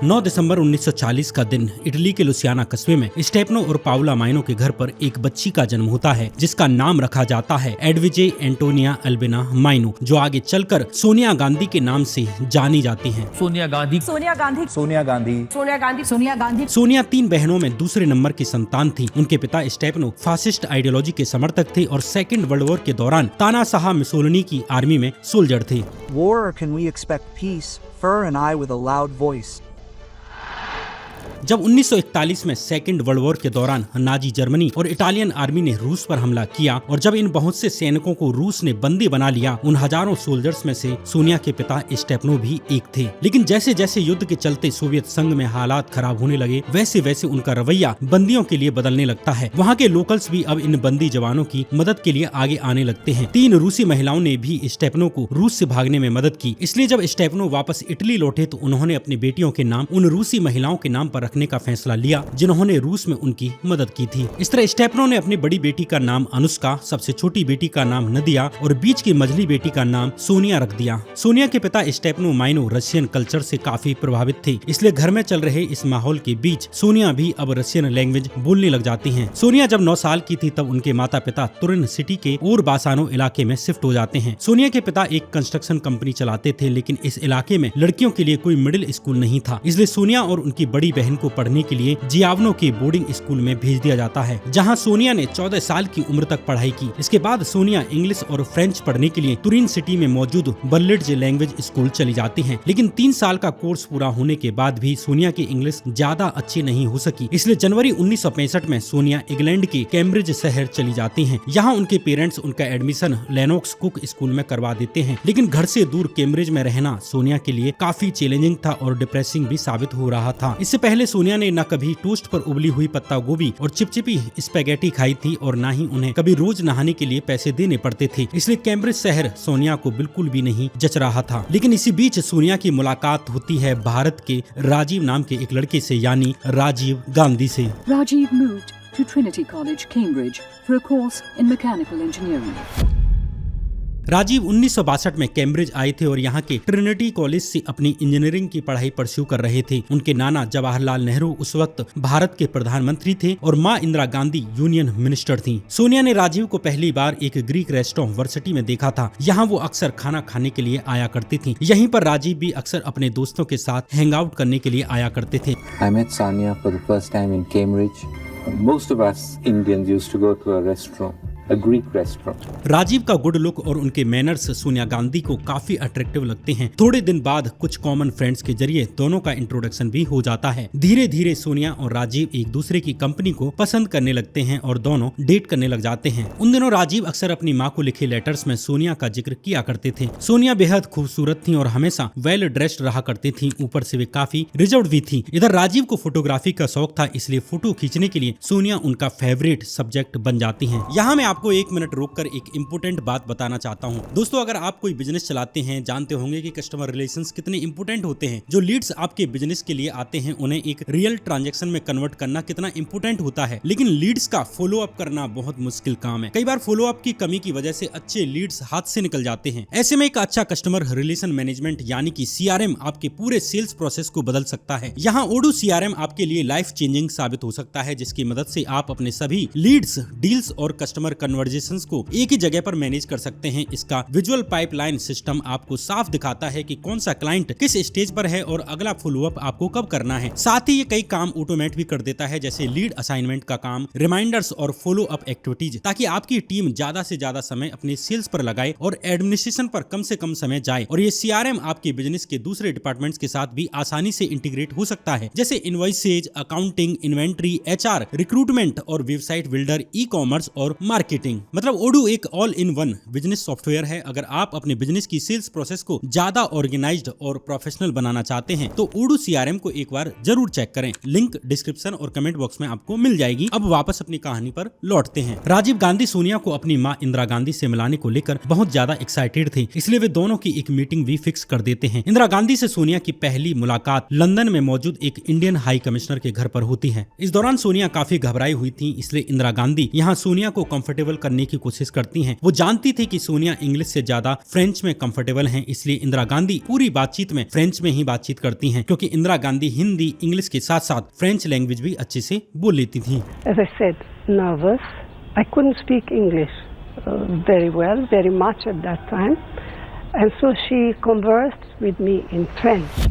9 दिसंबर 1940 का दिन इटली के लुसियाना कस्बे में स्टेफनो और पाउला माइनो के घर पर एक बच्ची का जन्म होता है जिसका नाम रखा जाता है एडविजे एंटोनिया अल्बिना माइनो, जो आगे चलकर सोनिया गांधी के नाम से जानी जाती हैं। सोनिया गांधी। सोनिया 3 बहनों में दूसरे नंबर की संतान थी। उनके पिता स्टेफनो फासिस्ट आइडियोलॉजी के समर्थक थे और सेकेंड वर्ल्ड वॉर के दौरान तानाशाह मुसोलिनी की आर्मी में सोल्जर थे। War, or can we expect peace? Fur and I with a loud voice. जब 1941 में सेकेंड वर्ल्ड वॉर के दौरान नाजी जर्मनी और इटालियन आर्मी ने रूस पर हमला किया और जब इन बहुत से सैनिकों को रूस ने बंदी बना लिया, उन हजारों सोल्जर्स में से सोनिया के पिता स्टेफनो भी एक थे। लेकिन जैसे जैसे युद्ध के चलते सोवियत संघ में हालात खराब होने लगे, वैसे वैसे उनका रवैया बंदियों के लिए बदलने लगता है। वहाँ के लोकल्स भी अब इन बंदी जवानों की मदद के लिए आगे आने लगते हैं। 3 रूसी महिलाओं ने भी स्टेफनो को रूस से भागने में मदद की। इसलिए जब स्टेफनो वापस इटली लौटे तो उन्होंने अपनी बेटियों के नाम उन रूसी महिलाओं के नाम पर रखने का फैसला लिया जिन्होंने रूस में उनकी मदद की थी। इस तरह स्टेफनो ने अपनी बड़ी बेटी का नाम अनुष्का, सबसे छोटी बेटी का नाम नदिया और बीच की मझली बेटी का नाम सोनिया रख दिया। सोनिया के पिता स्टेफनो माइनो रशियन कल्चर से काफी प्रभावित थे, इसलिए घर में चल रहे इस माहौल के बीच सोनिया भी अब रशियन लैंग्वेज बोलने लग जाती हैं। सोनिया जब 9 साल की थी तब उनके माता पिता तुरिन सिटी के और बासानो इलाके में शिफ्ट हो जाते हैं। सोनिया के पिता एक कंस्ट्रक्शन कंपनी चलाते थे, लेकिन इस इलाके में लड़कियों के लिए कोई मिडिल स्कूल नहीं था, इसलिए सोनिया और उनकी बड़ी बहन को पढ़ने के लिए जियावनो के बोर्डिंग स्कूल में भेज दिया जाता है, जहां सोनिया ने 14 साल की उम्र तक पढ़ाई की। इसके बाद सोनिया इंग्लिश और फ्रेंच पढ़ने के लिए तुरिन सिटी में मौजूद बर्लिट्ज लैंग्वेज स्कूल चली जाती हैं। लेकिन 3 साल का कोर्स पूरा होने के बाद भी सोनिया की इंग्लिश ज्यादा अच्छी नहीं हो सकी, इसलिए जनवरी 1965 में सोनिया इंग्लैंड के कैम्ब्रिज शहर चली जाती हैं। यहाँ उनके पेरेंट्स उनका एडमिशन लेनोक्स कुक स्कूल में करवा देते हैं। लेकिन घर से दूर कैम्ब्रिज में रहना सोनिया के लिए काफी चैलेंजिंग था और डिप्रेसिंग भी साबित हो रहा था। इससे पहले सोनिया ने न कभी टोस्ट पर उबली हुई पत्ता गोभी और चिपचिपी स्पैगेटी खाई थी और ना ही उन्हें कभी रोज नहाने के लिए पैसे देने पड़ते थे, इसलिए कैम्ब्रिज शहर सोनिया को बिल्कुल भी नहीं जच रहा था। लेकिन इसी बीच सोनिया की मुलाकात होती है भारत के राजीव नाम के एक लड़के से, यानी राजीव गांधी से। Rajiv moved to Trinity College, Cambridge for a course in mechanical engineering. Rajiv 1962 में कैम्ब्रिज आए थे और यहाँ के ट्रिनिटी कॉलेज से अपनी इंजीनियरिंग की पढ़ाई परस्यू कर रहे थे। उनके नाना जवाहरलाल नेहरू उस वक्त भारत के प्रधानमंत्री थे और माँ इंदिरा गांधी यूनियन मिनिस्टर थी। सोनिया ने राजीव को पहली बार एक ग्रीक रेस्टोरेंट वर्सिटी में देखा था। यहाँ वो अक्सर खाना खाने के लिए आया करती थी। यहीं पर राजीव भी अक्सर अपने दोस्तों के साथ हैंग आउट करने के लिए आया करते थे। I met Sania for the first time in Cambridge. Most of us Indians used to go to a restaurant. A Greek restaurant. Rajiv का गुड लुक और उनके मैनर्स सोनिया गांधी को काफी अट्रैक्टिव लगते हैं। थोड़े दिन बाद कुछ कॉमन फ्रेंड्स के जरिए दोनों का इंट्रोडक्शन भी हो जाता है। धीरे धीरे सोनिया और राजीव एक दूसरे की कंपनी को पसंद करने लगते हैं और दोनों डेट करने लग जाते हैं। उन दिनों राजीव अक्सर अपनी माँ को लिखे लेटर्स में सोनिया का जिक्र किया करते थे। सोनिया बेहद खूबसूरत थी और हमेशा वेल ड्रेस्ड रहा करती थी। ऊपर से वे काफी रिजर्व्ड भी थी। इधर राजीव को फोटोग्राफी का शौक था, इसलिए फोटो खींचने के लिए सोनिया उनका फेवरेट सब्जेक्ट बन जाती है। यहाँ मैं आपको 1 मिनट रोककर एक इंपोर्टेंट बात बताना चाहता हूँ। दोस्तों, अगर आप कोई बिजनेस चलाते हैं, जानते होंगे कि कस्टमर रिलेशंस कितने इंपोर्टेंट होते हैं। जो लीड्स आपके बिजनेस के लिए आते हैं उन्हें एक रियल ट्रांजैक्शन में कन्वर्ट करना कितना इंपोर्टेंट होता है। लेकिन लीड्स का फॉलो अप करना बहुत मुश्किल काम है। कई बार फॉलो अप की कमी की वजह से अच्छे लीड्स हाथ से निकल जाते हैं। ऐसे में एक अच्छा कस्टमर रिलेशन मैनेजमेंट यानी कि CRM आपके पूरे सेल्स प्रोसेस को बदल सकता है। यहाँ ओडू CRM आपके लिए लाइफ चेंजिंग साबित हो सकता है, जिसकी मदद से आप अपने सभी लीड्स, डील्स और कस्टमर कन्वर्जेशन को एक ही जगह पर मैनेज कर सकते हैं। इसका विजुअल पाइपलाइन सिस्टम आपको साफ दिखाता है कि कौन सा क्लाइंट किस स्टेज पर है और अगला फॉलो अप आपको कब करना है। साथ ही ये कई काम ऑटोमेट भी कर देता है, जैसे लीड असाइनमेंट का काम, रिमाइंडर्स और फॉलो अप एक्टिविटीज, ताकि आपकी टीम ज्यादा से ज्यादा समय अपने सेल्स पर लगाए और एडमिनिस्ट्रेशन पर कम से कम समय जाए। और ये CRM आपके बिजनेस के दूसरे डिपार्टमेंट्स के साथ भी आसानी से इंटीग्रेट हो सकता है, जैसे invoices, accounting, inventory, HR, recruitment और वेबसाइट बिल्डर, ई-कॉमर्स और मार्केटिंग। मतलब ओडू एक all in one business software है। अगर आप अपने बिजनेस की सेल्स प्रोसेस को ज्यादा ऑर्गेनाइज्ड और प्रोफेशनल बनाना चाहते हैं तो ओडू CRM को एक बार जरूर चेक करें। लिंक डिस्क्रिप्शन और कमेंट बॉक्स में आपको मिल जाएगी। अब वापस अपनी कहानी पर लौटते हैं। राजीव गांधी सोनिया को अपनी माँ इंदिरा गांधी से मिलाने को लेकर बहुत ज्यादा एक्साइटेड थे, इसलिए वे दोनों की एक मीटिंग भी फिक्स कर देते हैं। इंदिरा गांधी से सोनिया की पहली मुलाकात लंदन में मौजूद एक इंडियन हाई कमिश्नर के घर पर होती है। इस दौरान सोनिया काफी घबराई हुई थी, इसलिए इंदिरा गांधी यहाँ सोनिया को कंफर्टेबल कंफर्टेबल करने की कोशिश करती हैं। वो जानती थी कि सोनिया इंग्लिश से ज्यादा फ्रेंच में कंफर्टेबल हैं, इसलिए इंदिरा गांधी पूरी बातचीत में फ्रेंच में ही बातचीत करती हैं, क्योंकि इंदिरा गांधी हिंदी, इंग्लिश के साथ साथ फ्रेंच लैंग्वेज भी अच्छे से बोल लेती थी। As I said, nervous. I couldn't speak English very well, very much at that time, and so she conversed with me in French.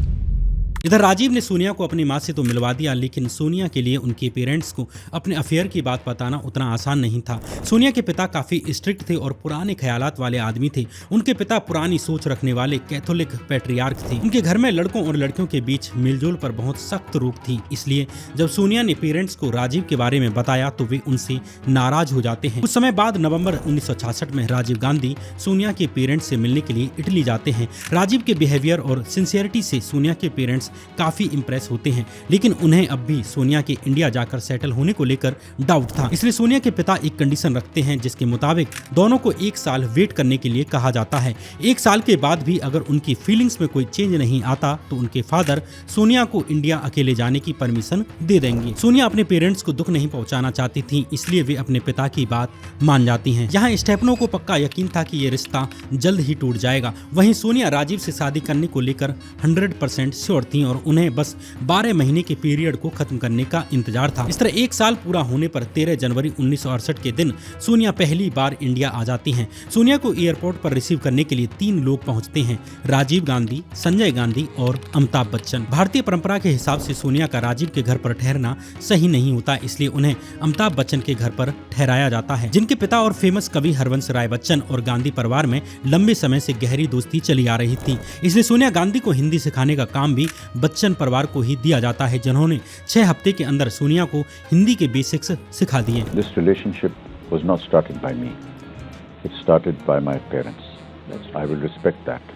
इधर राजीव ने सोनिया को अपनी माँ से तो मिलवा दिया, लेकिन सोनिया के लिए उनके पेरेंट्स को अपने अफेयर की बात बताना उतना आसान नहीं था। सोनिया के पिता काफी स्ट्रिक्ट थे और पुराने ख्यालात वाले आदमी थे। उनके पिता पुरानी सोच रखने वाले कैथोलिक पैट्रियार्क थे। उनके घर में लड़कों और लड़कियों के बीच मिलजुल पर बहुत सख्त रोक थी। इसलिए जब सोनिया ने पेरेंट्स को राजीव के बारे में बताया तो वे उनसे नाराज हो जाते हैं। कुछ समय बाद नवंबर 1966 में राजीव गांधी सोनिया के पेरेंट्स से मिलने के लिए इटली जाते हैं। राजीव के बिहेवियर और सिंसियरिटी से सोनिया के पेरेंट्स काफी इंप्रेस होते हैं, लेकिन उन्हें अब भी सोनिया के इंडिया जाकर सेटल होने को लेकर डाउट था। इसलिए सोनिया के पिता एक कंडीशन रखते हैं, जिसके मुताबिक दोनों को 1 साल वेट करने के लिए कहा जाता है। 1 साल के बाद भी अगर उनकी फीलिंग्स में कोई चेंज नहीं आता तो उनके फादर सोनिया को इंडिया अकेले जाने की परमिशन दे देंगे। सोनिया अपने पेरेंट्स को दुख नहीं पहुंचाना चाहती थी, इसलिए वे अपने पिता की बात मान जाती हैं। यहाँ स्टेफनो को पक्का यकीन था कि ये रिश्ता जल्द ही टूट जाएगा। वहीं सोनिया राजीव से शादी करने को लेकर 100% श्योर थी और उन्हें बस 12 महीने के पीरियड को खत्म करने का इंतजार था। इस तरह 1 साल पूरा होने पर 13 जनवरी 1968 के दिन सोनिया पहली बार इंडिया आ जाती हैं। सोनिया को एयरपोर्ट पर रिसीव करने के लिए 3 लोग पहुंचते हैं, राजीव गांधी, संजय गांधी और अमिताभ बच्चन। भारतीय परंपरा के हिसाब से सोनिया का राजीव के घर पर ठहरना सही नहीं होता, इसलिए उन्हें अमिताभ बच्चन के घर पर ठहराया जाता है, जिनके पिता और फेमस कवि हरवंश राय बच्चन और गांधी परिवार में लंबे समय से गहरी दोस्ती चली आ रही थी। इसलिए सोनिया गांधी को हिंदी सिखाने का काम भी बच्चन परिवार को ही दिया जाता है, जिन्होंने 6 हफ्ते के अंदर सोनिया को हिंदी के बेसिक्स सिखा दिए। This relationship was not started by me. It started by my parents. I will respect that,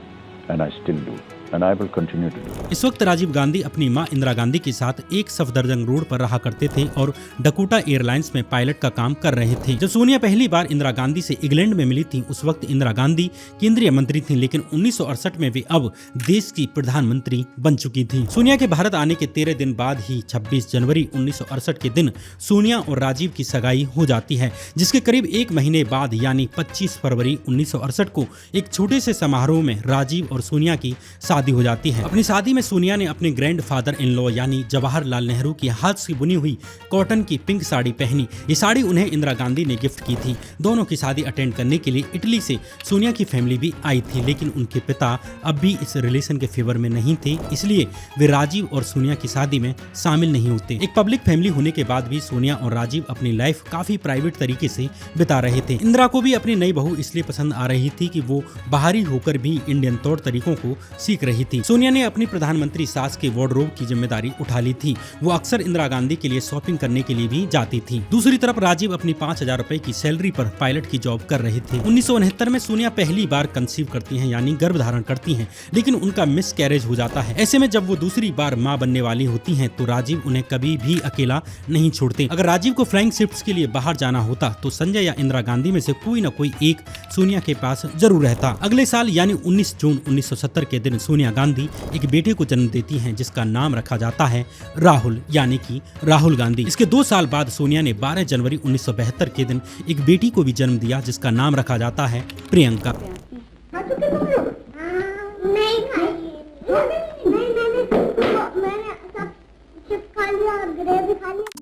and I still do. And I will continue to do. इस वक्त राजीव गांधी अपनी मां इंदिरा गांधी के साथ एक सफदरजंग रोड पर रहा करते थे और डकोटा एयरलाइंस में पायलट का काम कर रहे थे। जब सोनिया पहली बार इंदिरा गांधी से इंग्लैंड में मिली थी, उस वक्त इंदिरा गांधी केंद्रीय मंत्री थी, लेकिन 1968 में वे अब देश की प्रधानमंत्री बन चुकी थी। सोनिया के भारत आने के 13 दिन बाद ही 26 जनवरी 1968 के दिन सोनिया और राजीव की सगाई हो जाती है, जिसके करीब 1 महीने बाद यानी 25 फरवरी 1968 को एक छोटे से समारोह में राजीव और सोनिया की शादी हो जाती है। अपनी शादी में सोनिया ने अपने ग्रैंड फादर इन लॉ यानी जवाहरलाल नेहरू की हाथ से बुनी हुई कॉटन की पिंक साड़ी पहनी। ये साड़ी उन्हें इंदिरा गांधी ने गिफ्ट की थी। दोनों की शादी अटेंड करने के लिए इटली से सोनिया की फैमिली भी आई थी, लेकिन उनके पिता अब भी इस रिलेशन के फेवर में नहीं थे, इसलिए वे राजीव और सोनिया की शादी में शामिल नहीं होते। एक पब्लिक फैमिली होने के बाद भी सोनिया और राजीव अपनी लाइफ काफी प्राइवेट तरीके से बिता रहे थे। इंदिरा को भी अपनी नई बहू इसलिए पसंद आ रही थी कि वो बाहरी होकर भी इंडियन तौर तरीकों को सीख रही थी। सोनिया ने अपनी प्रधानमंत्री सास के वार्डरोब की जिम्मेदारी उठा ली थी। वो अक्सर इंदिरा गांधी के लिए शॉपिंग करने के लिए भी जाती थी। दूसरी तरफ राजीव अपनी 5000 रुपए की सैलरी पर पायलट की जॉब कर रहे थे। 1969 में सोनिया पहली बार कंसीव करती हैं, यानी गर्भ धारण करती हैं, लेकिन उनका मिस कैरेज हो जाता है। ऐसे में जब वो दूसरी बार माँ बनने वाली होती हैं, तो राजीव उन्हें कभी भी अकेला नहीं छोड़ते। अगर राजीव को फ्लाइंग शिफ्ट्स के लिए बाहर जाना होता तो संजय या इंदिरा गांधी में से कोई न कोई एक सोनिया के पास जरूर रहता। अगले साल यानी 19 जून 1970 के दिन सोनिया गांधी एक बेटे को जन्म देती हैं, जिसका नाम रखा जाता है राहुल, यानी कि राहुल गांधी। इसके 2 साल बाद सोनिया ने 12 जनवरी 1972 के दिन एक बेटी को भी जन्म दिया, जिसका नाम रखा जाता है प्रियंका।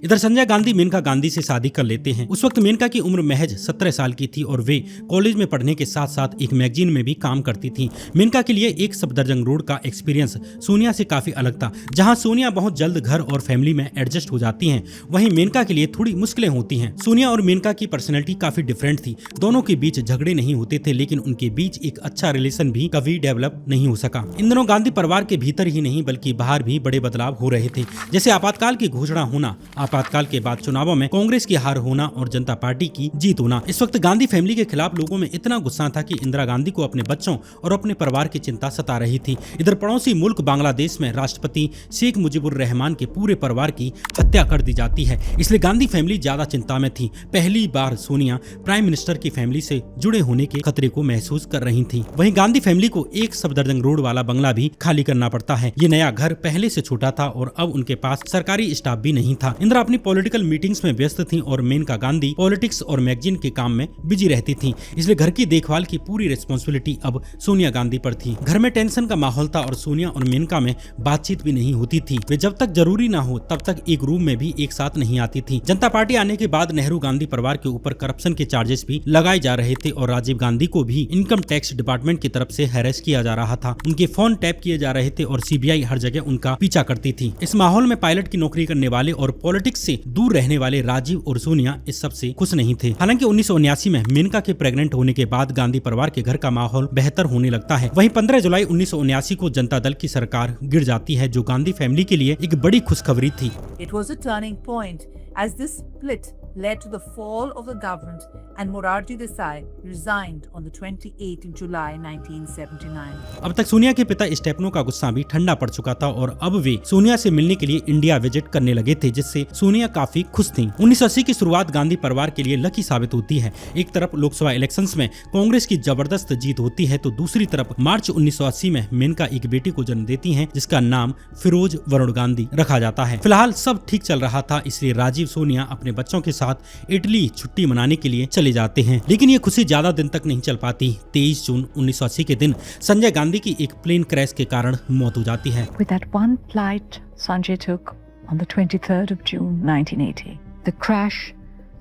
इधर संजय गांधी मेनका गांधी से शादी कर लेते हैं। उस वक्त मेनका की उम्र महज 17 साल की थी और वे कॉलेज में पढ़ने के साथ साथ एक मैगजीन में भी काम करती थी। मेनका के लिए एक सफदरजंग रोड का एक्सपीरियंस सोनिया से काफी अलग था। जहां सोनिया बहुत जल्द घर और फैमिली में एडजस्ट हो जाती हैं, वहीं मेनका के लिए थोड़ी मुश्किलें होती हैं। सोनिया और मेनका की पर्सनैलिटी काफी डिफरेंट थी। दोनों के बीच झगड़े नहीं होते थे, लेकिन उनके बीच एक अच्छा रिलेशन भी कभी डेवलप नहीं हो सका। इन दिनों गांधी परिवार के भीतर ही नहीं बल्कि बाहर भी बड़े बदलाव हो रहे थे, जैसे आपातकाल की घोषणा होना, आपातकाल के बाद चुनावों में कांग्रेस की हार होना और जनता पार्टी की जीत होना। इस वक्त गांधी फैमिली के खिलाफ लोगों में इतना गुस्सा था कि इंदिरा गांधी को अपने बच्चों और अपने परिवार की चिंता सता रही थी। इधर पड़ोसी मुल्क बांग्लादेश में राष्ट्रपति शेख मुजीबुर रहमान के पूरे परिवार की हत्या कर दी जाती है, इसलिए गांधी फैमिली ज्यादा चिंता में थी। पहली बार सोनिया प्राइम मिनिस्टर की फैमिली से जुड़े होने के खतरे को महसूस कर रही थी। वहीं गांधी फैमिली को एक सफदरजंग रोड वाला बंगला भी खाली करना पड़ता है। ये नया घर पहले से छोटा था और अब उनके पास सरकारी स्टाफ भी नहीं था। इंदिरा अपनी पॉलिटिकल मीटिंग्स में व्यस्त थीं और मेनका गांधी पॉलिटिक्स और मैगजीन के काम में बिजी रहती थीं, इसलिए घर की देखभाल की पूरी रिस्पॉन्सिबिलिटी अब सोनिया गांधी पर थी। घर में टेंशन का माहौल था और सोनिया और मेनका में बातचीत भी नहीं होती थी। वे जब तक जरूरी ना हो तब तक एक रूम में भी एक साथ नहीं आती थी। जनता पार्टी आने के बाद नेहरू गांधी परिवार के ऊपर करप्शन के चार्जेस भी लगाए जा रहे थे और राजीव गांधी को भी इनकम टैक्स डिपार्टमेंट की तरफ से हैरेस किया जा रहा था। उनके फोन टैप किए जा रहे थे और सीबीआई हर जगह उनका पीछा करती थी। इस माहौल में पायलट की नौकरी करने वाले और पॉलिटिक्स से दूर रहने वाले राजीव और सोनिया इस सब से खुश नहीं थे। हालांकि 1979 में मेनका के प्रेग्नेंट होने के बाद गांधी परिवार के घर का माहौल बेहतर होने लगता है। वहीं 15 जुलाई 1979 को जनता दल की सरकार गिर जाती है, जो गांधी फैमिली के लिए एक बड़ी खुशखबरी थी। It was a turning point as this split led to the fall of the government and Morarji Desai resigned on the 28th of July 1979. अब तक सोनिया के पिता स्टेफनो का गुस्सा भी ठंडा पड़ चुका था और अब वे सोनिया से मिलने के लिए इंडिया विजिट करने लगे थे, जिससे सोनिया काफी खुश थीं। 1980 की शुरुआत गांधी परिवार के लिए लकी साबित होती है। एक तरफ लोकसभा इलेक्शंस में कांग्रेस की जबरदस्त जीत होती है तो दूसरी तरफ मार्च 1980 में मेनका एक बेटी को जन्म देती हैं, जिसका नाम फिरोज वरुण गांधी रखा जाता है। फिलहाल सब ठीक चल रहा था, इसलिए राजीव सोनिया अपने बच्चों के साथ इटली छुट्टी मनाने के लिए चले जाते हैं। लेकिन ये खुशी ज्यादा दिन तक नहीं चल पाती। 23 जून 1980 के दिन संजय गांधी की एक प्लेन क्रैश के कारण मौत हो जाती है। With that one flight Sanjay took on the 23rd of June 1980, the crash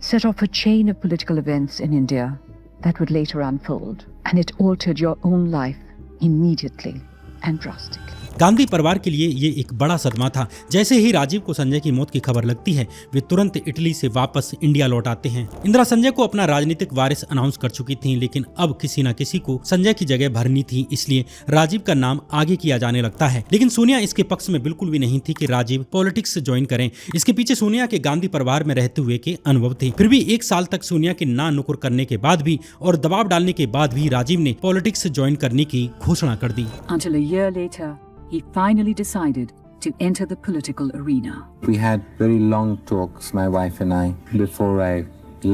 set off a chain of political events in India that would later unfold, and it altered your own life immediately and drastically. Gandhi परिवार के लिए ये एक बड़ा सदमा था। जैसे ही राजीव को संजय की मौत की खबर लगती है, वे तुरंत इटली से वापस इंडिया लौट आते हैं। इंदिरा संजय को अपना राजनीतिक वारिस अनाउंस कर चुकी थीं, लेकिन अब किसी न किसी को संजय की जगह भरनी थी, इसलिए राजीव का नाम आगे किया जाने लगता है। लेकिन सोनिया इसके पक्ष में बिल्कुल भी नहीं थी कि राजीव पॉलिटिक्स ज्वाइन करें। इसके पीछे सोनिया के गांधी परिवार में रहते हुए के अनुभव थे। फिर भी एक साल तक सोनिया के ना नुकुर करने के बाद भी और दबाव डालने के बाद भी राजीव ने पॉलिटिक्स ज्वाइन करने की घोषणा कर दी। Until a year later, he finally decided to enter the political arena. We had very long talks, my wife and I, before I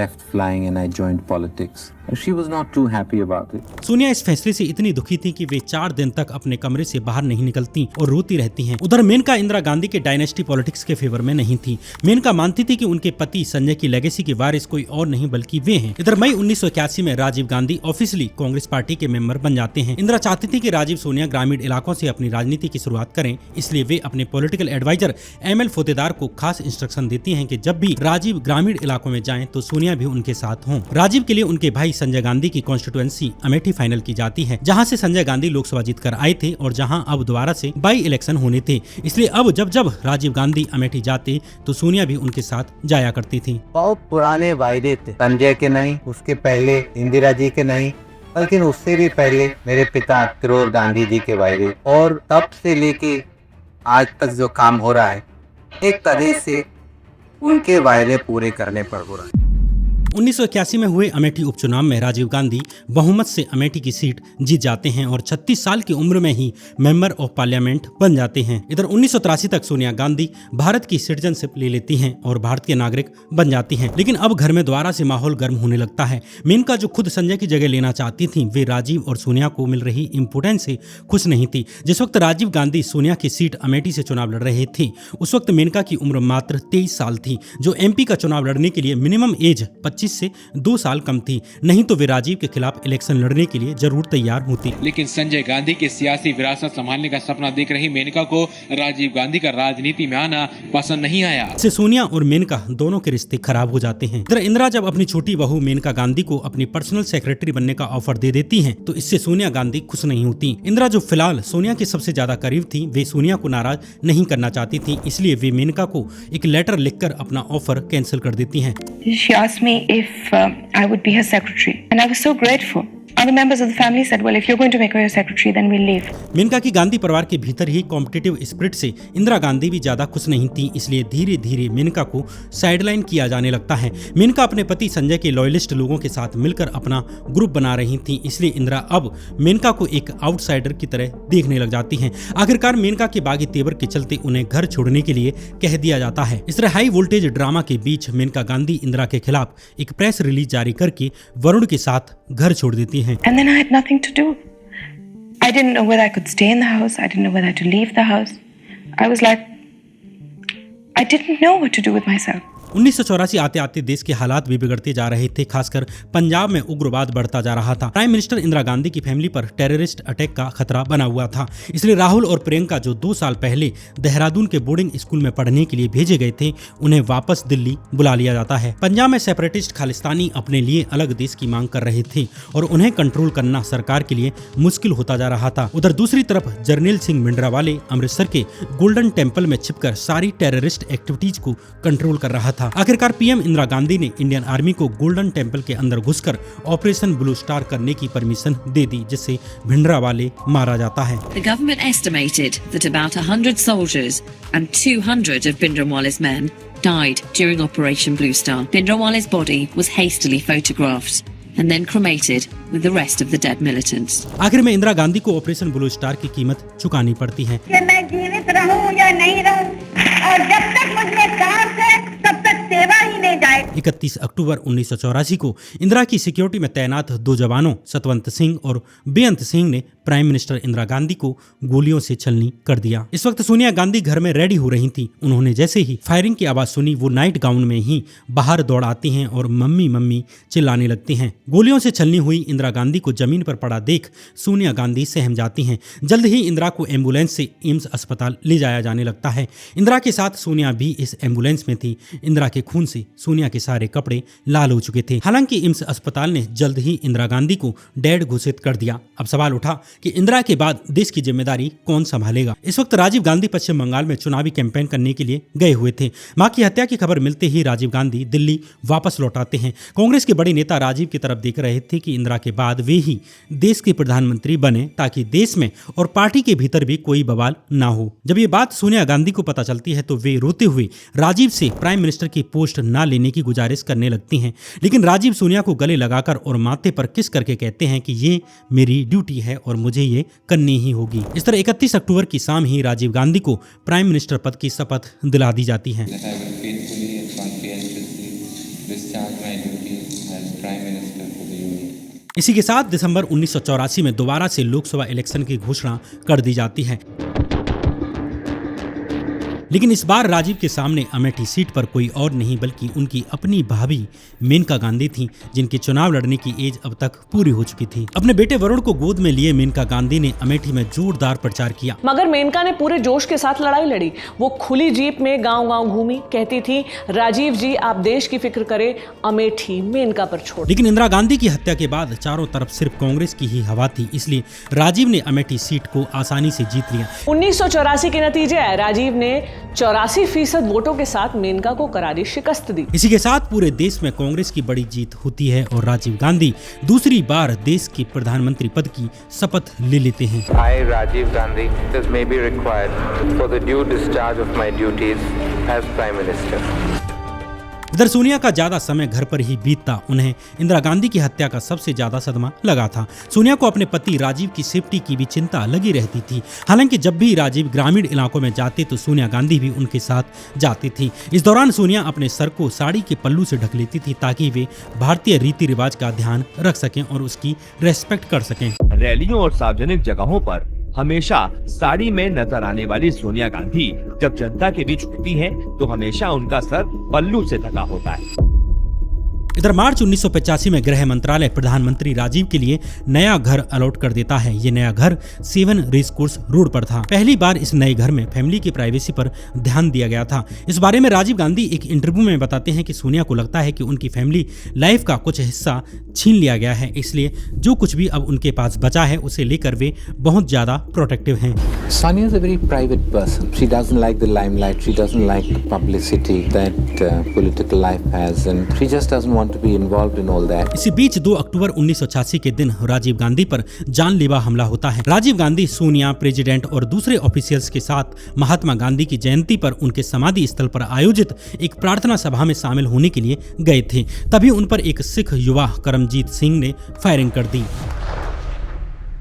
left flying and I joined politics. She was not too happy about it. Sonia इस फैसले से इतनी दुखी थी कि वे 4 दिन तक अपने कमरे से बाहर नहीं निकलती और रोती रहती हैं। उधर मेनका इंदिरा गांधी के डायनेस्टी पॉलिटिक्स के फेवर में नहीं थी। मेनका मानती थी कि उनके पति संजय की लेगेसी के वारिस कोई और नहीं बल्कि वे हैं। इधर मई 1981 में राजीव गांधी ऑफिशियली कांग्रेस पार्टी के मेंबर बन जाते हैं। इंदिरा चाहती थी कि राजीव सोनिया ग्रामीण इलाकों से अपनी राजनीति की शुरुआत करें, इसलिए वे अपने पॉलिटिकल एडवाइजर ML फोतेदार को खास इंस्ट्रक्शन देती हैं कि जब भी राजीव ग्रामीण इलाकों में जाएं तो सोनिया भी उनके साथ हों। राजीव के लिए उनके भाई संजय गांधी की कॉन्स्टिट्यूएंसी अमेठी फाइनल की जाती है, जहां से संजय गांधी लोकसभा जीतकर आए थे और जहां अब दोबारा से बाई इलेक्शन होने थे। इसलिए अब जब जब राजीव गांधी अमेठी जाते तो सोनिया भी उनके साथ जाया करती थी। बहुत पुराने वायदे थे, संजय के नहीं, उसके पहले इंदिरा जी के नहीं, लेकिन उससे भी पहले मेरे पिता फिरोज गांधी जी के वायदे, और तब से लेके आज तक जो काम हो रहा है एक तरह से उनके वायदे पूरे करने पर हो रहा है। 1981 में हुए अमेठी उपचुनाव में राजीव गांधी बहुमत से अमेठी की सीट जीत जाते हैं और 36 साल की उम्र में ही मेंबर ऑफ पार्लियामेंट बन जाते हैं। इधर 1983 तक सोनिया गांधी भारत की सिटीजनशिप ले लेती हैं और भारतीय नागरिक बन जाती हैं। लेकिन अब घर में दोबारा से माहौल गर्म होने लगता है। मेनका जो खुद संजय की जगह लेना चाहती थी, वे राजीव और सोनिया को मिल रही इंपोर्टेंस से खुश नहीं थी। जिस वक्त राजीव गांधी सोनिया की सीट अमेठी से चुनाव लड़ रहे थे, उस वक्त मेनका की उम्र मात्र 23 साल थी, जो MP का चुनाव लड़ने के लिए मिनिमम एज 25 से 2 साल कम थी। नहीं तो वे राजीव के खिलाफ इलेक्शन लड़ने के लिए जरूर तैयार होती। लेकिन संजय गांधी के सियासी विरासत संभालने का सपना देख रही मेनका को राजीव गांधी का राजनीति में आना पसंद नहीं आया। इससे सोनिया और मेनका दोनों के रिश्ते खराब हो जाते हैं। इधर इंदिरा जब अपनी छोटी बहू मेनका गांधी को अपनी पर्सनल सेक्रेटरी बनने का ऑफर दे देती हैं, तो इससे सोनिया गांधी खुश नहीं होती। इंदिरा जो फिलहाल सोनिया के सबसे ज्यादा करीब थी, वे सोनिया को नाराज नहीं करना चाहती थी, इसलिए वे मेनका को एक लेटर लिखकर अपना ऑफर कैंसिल कर देती हैं। She asked me if I would be her secretary, and I was so grateful. Other members of the family said, well, if you're going to make her your secretary, then we'll leave. Maneka की गांधी परिवार के भीतर ही competitive spirit से इंदिरा गांधी भी ज्यादा खुश नहीं थी, इसलिए धीरे धीरे मेनका को साइडलाइन किया जाने लगता है। मेनका अपने पति संजय के लॉयलिस्ट लोगों के साथ मिलकर अपना ग्रुप बना रही थी, इसलिए इंदिरा अब मेनका को एक आउटसाइडर की तरह देखने लग जाती हैं। आखिरकार मेनका के बागी तेवर के चलते उन्हें घर छोड़ने के लिए कह दिया जाता है। इस तरह हाई वोल्टेज ड्रामा के बीच मेनका गांधी इंदिरा के खिलाफ एक प्रेस रिलीज जारी करके वरुण के साथ घर छोड़ देती हैं। And then I had nothing to do. I didn't know whether I could stay in the house. I didn't know whether to leave the house. I was like, I didn't know what to do with myself. 1984 आते आते देश के हालात भी बिगड़ते जा रहे थे। खासकर पंजाब में उग्रवाद बढ़ता जा रहा था। प्राइम मिनिस्टर इंदिरा गांधी की फैमिली पर टेररिस्ट अटैक का खतरा बना हुआ था। इसलिए राहुल और प्रियंका, जो 2 साल पहले देहरादून के बोर्डिंग स्कूल में पढ़ने के लिए भेजे गए थे, उन्हें वापस दिल्ली बुला लिया जाता है। पंजाब में सेपरेटिस्ट खालिस्तानी अपने लिए अलग देश की मांग कर रहे थे और उन्हें कंट्रोल करना सरकार के लिए मुश्किल होता जा रहा था। उधर दूसरी तरफ जर्नैल सिंह भिंडरावाले अमृतसर के गोल्डन टेम्पल में छिपकर सारी टेररिस्ट एक्टिविटीज को कंट्रोल कर रहा था। आखिरकार पीएम इंदिरा गांधी ने इंडियन आर्मी को गोल्डन टेम्पल के अंदर घुसकर ऑपरेशन ब्लू स्टार करने की परमिशन दे दी, जिससे भिंडरावाले मारा जाता है। The government estimated that about 100 soldiers and 200 of Bhindranwale's men died during Operation Blue Star. Bhindranwale's body was hastily photographed and then cremated with the rest of the dead militants. आखिर में इंदिरा गांधी को operation blue star की कीमत चुकानी पड़ती है। कि मैं जीवित रहूं या नहीं रहूं, और जब तक मुझे सांस है तब तक सेवा ही नहीं जाए। 31 अक्टूबर 1984 को इंदिरा की सिक्योरिटी में तैनात 2 जवानों सतवंत सिंह और बेअंत सिंह ने प्राइम मिनिस्टर इंदिरा गांधी को गोलियों से छलनी कर दिया। इस वक्त सोनिया गांधी घर में रेडी हो रही थी। उन्होंने जैसे ही फायरिंग की आवाज सुनी, वो नाइट गाउन में ही बाहर दौड़ आती हैं और मम्मी मम्मी चिल्लाने लगती हैं। गोलियों से छलनी हुई इंदिरा गांधी को जमीन पर पड़ा देख सोनिया गांधी सहम जाती हैं। जल्द ही इंदिरा को एम्बुलेंस से एम्स अस्पताल ले जाया जाने लगता है। इंदिरा के साथ सोनिया भी इस एम्बुलेंस में थी। इंदिरा के खून से सोनिया के सारे कपड़े लाल हो चुके थे। हालांकि एम्स अस्पताल ने जल्द ही इंदिरा गांधी को डेड घोषित कर दिया। अब सवाल उठा कि इंदिरा के बाद देश की जिम्मेदारी कौन संभालेगा। इस वक्त राजीव गांधी पश्चिम बंगाल में चुनावी कैंपेन करने के लिए गए हुए थे। मां की हत्या की खबर मिलते ही राजीव गांधी दिल्ली वापस लौट आते हैं। कांग्रेस के बड़े नेता राजीव की तरफ देख रहे थे कि इंदिरा के बाद वे ही देश के प्रधानमंत्री बने, ताकि देश में और पार्टी के भीतर भी कोई बवाल ना हो। जब ये बात सोनिया गांधी को पता चलती है तो वे रोते हुए राजीव से प्राइम मिनिस्टर की पोस्ट ना लेने की गुजारिश करने लगती हैं। लेकिन राजीव सोनिया को गले लगाकर और माथे पर किस करके कहते हैं कि ये मेरी ड्यूटी है और मुझे ये करनी ही होगी। इस तरह 31 अक्टूबर की शाम ही राजीव गांधी को प्राइम मिनिस्टर पद की शपथ दिला दी जाती है। इसी के साथ दिसंबर 1984 में दोबारा से लोकसभा इलेक्शन की घोषणा कर दी जाती है। लेकिन इस बार राजीव के सामने अमेठी सीट पर कोई और नहीं बल्कि उनकी अपनी भाभी मेनका गांधी थी, जिनके चुनाव लड़ने की एज अब तक पूरी हो चुकी थी। अपने बेटे वरुण को गोद में लिए मेनका गांधी ने अमेठी में जोरदार प्रचार किया। मगर मेनका ने पूरे जोश के साथ लड़ाई लड़ी। वो खुली जीप में गांव-गांव घूमी, कहती थी राजीव जी आप देश की फिक्र करें, अमेठी मेनका पर छोड़। लेकिन इंदिरा गांधी की हत्या के बाद चारों तरफ सिर्फ कांग्रेस की ही हवा थी, इसलिए राजीव ने अमेठी सीट को आसानी से जीत लिया। 1984 के नतीजे राजीव ने 84% वोटों के साथ मेनका को करारी शिकस्त दी। इसी के साथ पूरे देश में कांग्रेस की बड़ी जीत होती है और राजीव गांधी दूसरी बार देश के प्रधानमंत्री पद की शपथ ले लेते हैं। I, Rajiv Gandhi, may be required for the due discharge of my duties as Prime Minister. इधर सोनिया का ज्यादा समय घर पर ही बीतता। उन्हें इंदिरा गांधी की हत्या का सबसे ज्यादा सदमा लगा था। सोनिया को अपने पति राजीव की सेफ्टी की भी चिंता लगी रहती थी। हालांकि जब भी राजीव ग्रामीण इलाकों में जाते तो सोनिया गांधी भी उनके साथ जाती थी। इस दौरान सोनिया अपने सर को साड़ी के पल्लू से ढक लेती थी ताकि वे भारतीय रीति रिवाज का ध्यान रख सकें और उसकी रेस्पेक्ट कर सकें। रैलियों और सार्वजनिक जगहों पर हमेशा साड़ी में नजर आने वाली सोनिया गांधी जब जनता के बीच उठती हैं, तो हमेशा उनका सर पल्लू से ढका होता है। इधर मार्च 1985 में गृह मंत्रालय प्रधानमंत्री राजीव के लिए नया घर अलॉट कर देता है। ये नया घर 7 रेस कोर्स रोड पर था। पहली बार इस नए घर में फैमिली की प्राइवेसी पर ध्यान दिया गया था। इस बारे में राजीव गांधी एक इंटरव्यू में बताते हैं कि सोनिया को लगता है कि उनकी फैमिली लाइफ का कुछ हिस्सा छीन लिया गया है, इसलिए जो कुछ भी अब उनके पास बचा है उसे लेकर वे बहुत ज्यादा प्रोटेक्टिव हैं। Sonia is a very private person. She doesn't like the limelight. She doesn't like the publicity that political life has, and she just doesn't want to be involved in all that. इसी बीच 2 अक्टूबर 1986 के दिन राजीव गांधी पर जानलेवा हमला होता है। Rajiv Gandhi Sonia, president और दूसरे ऑफिशियल्स के साथ महात्मा गांधी की जयंती पर उनके समाधि स्थल पर आयोजित एक प्रार्थना सभा में शामिल होने के लिए गए थे। तभी उन पर एक सिख युवा करमजीत सिंह ने फायरिंग कर दी।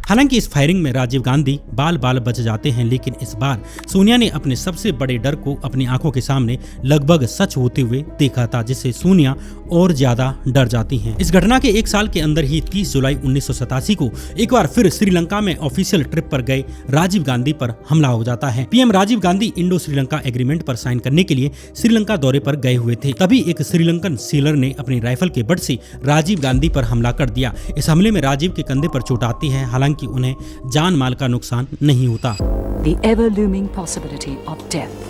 हालांकि इस फायरिंग में राजीव गांधी बाल बाल बच जाते हैं, लेकिन इस बार सोनिया ने अपने सबसे बड़े डर को अपनी आंखों के सामने लगभग सच होते हुए देखा था, जिससे सोनिया और ज्यादा डर जाती हैं। इस घटना के एक साल के अंदर ही 30 जुलाई 1987 को एक बार फिर श्रीलंका में ऑफिशियल ट्रिप पर गए राजीव गांधी पर हमला हो जाता है। PM Rajiv Gandhi Indo Sri Lanka agreement पर साइन करने के लिए श्रीलंका दौरे पर गए हुए थे। तभी एक श्रीलंकन सेलर ने अपनी राइफल के बट से राजीव गांधी पर हमला कर दिया। इस हमले में राजीव के कंधे पर चोट आती है, हालांकि उन्हें जान माल का नुकसान नहीं होता। The ever-looming possibility of death.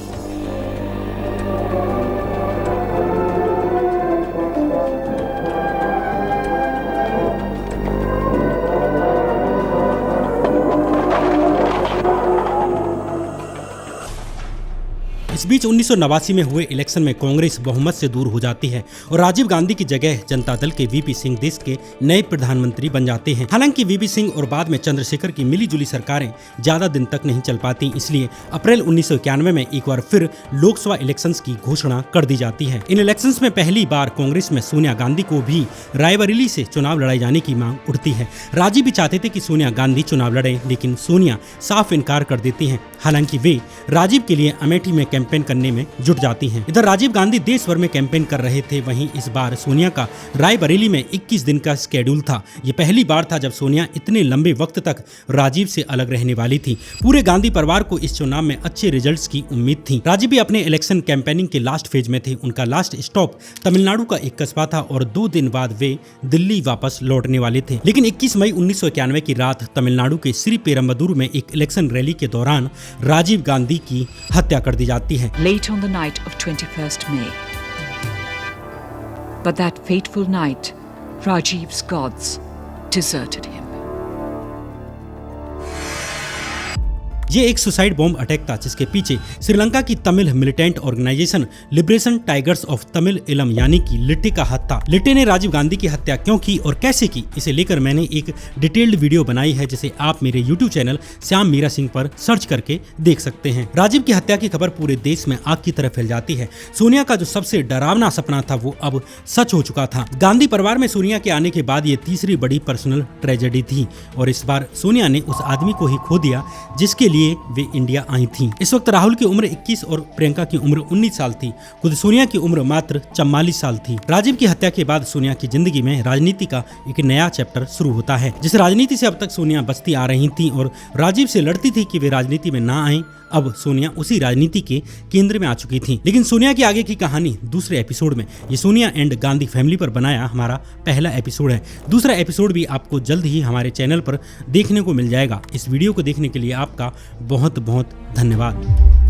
इस बीच 1989 में हुए इलेक्शन में कांग्रेस बहुमत से दूर हो जाती है और राजीव गांधी की जगह जनता दल के वीपी सिंह देश के नए प्रधानमंत्री बन जाते हैं। हालांकि वीपी सिंह और बाद में चंद्रशेखर की मिलीजुली सरकारें ज्यादा दिन तक नहीं चल पाती, इसलिए अप्रैल 1991 में एक बार फिर लोकसभा इलेक्शंस की घोषणा कर दी जाती है। इन इलेक्शंस में पहली बार कांग्रेस में सोनिया गांधी को भी रायबरेली से चुनाव लड़ाए जाने की मांग उठती है। राजीव भी चाहते थे कि सोनिया गांधी चुनाव लड़े, लेकिन सोनिया साफ इनकार कर देती हैं। हालांकि वे राजीव के लिए अमेठी में कैंपेन करने में जुट जाती हैं। इधर राजीव गांधी देश भर में कैंपेन कर रहे थे, वहीं इस बार सोनिया का रायबरेली में 21 दिन का शेड्यूल था। ये पहली बार था जब सोनिया इतने लंबे वक्त तक राजीव से अलग रहने वाली थी। पूरे गांधी परिवार को इस चुनाव में अच्छे रिजल्ट्स की उम्मीद थी। राजीव भी अपने इलेक्शन कैंपेनिंग के लास्ट फेज में थे। उनका लास्ट स्टॉप तमिलनाडु का एक कस्बा था और 2 दिन बाद वे दिल्ली वापस लौटने वाले थे। लेकिन 21 मई 1991 की रात तमिलनाडु के श्री पेरम्बदूर में एक इलेक्शन रैली के दौरान राजीव गांधी की हत्या कर दी जाती है। Late on the night of 21st May. But that fateful night, Rajiv's gods deserted him. ये एक सुसाइड बॉम्ब अटैक था जिसके पीछे श्रीलंका की Tamil militant organization liberation tigers of Tamil Eelam यानी कि लिट्टे का हाथ था। लिट्टे ने राजीव गांधी की हत्या क्यों की और कैसे की, इसे लेकर मैंने एक डिटेल्ड वीडियो बनाई है, जिसे आप मेरे YouTube चैनल श्याम मीरा सिंह पर सर्च करके देख सकते हैं। राजीव की हत्या की खबर पूरे देश में आग की तरह फैल जाती है। सोनिया का जो सबसे डरावना सपना था वो अब सच हो चुका था। गांधी परिवार में सोनिया के आने के बाद ये तीसरी बड़ी पर्सनल ट्रेजेडी थी और इस बार सोनिया ने उस आदमी को ही खो दिया जिसके लिए वे इंडिया आई थी। इस वक्त राहुल की उम्र 21 और प्रियंका की उम्र 19 साल थी। खुद सोनिया की उम्र मात्र 44 साल थी। राजीव की हत्या के बाद सोनिया की जिंदगी में राजनीति का एक नया चैप्टर शुरू होता है। जिस राजनीति से अब तक सोनिया बचती आ रही थी और राजीव से लड़ती थी कि वे राजनीति में ना आए, अब सोनिया उसी राजनीति के केंद्र में आ चुकी थी। लेकिन सोनिया की आगे की कहानी दूसरे एपिसोड में। ये सोनिया एंड गांधी फैमिली पर बनाया हमारा पहला एपिसोड है। दूसरा एपिसोड भी आपको जल्द ही हमारे चैनल पर देखने को मिल जाएगा। इस वीडियो को देखने के लिए आपका बहुत बहुत धन्यवाद।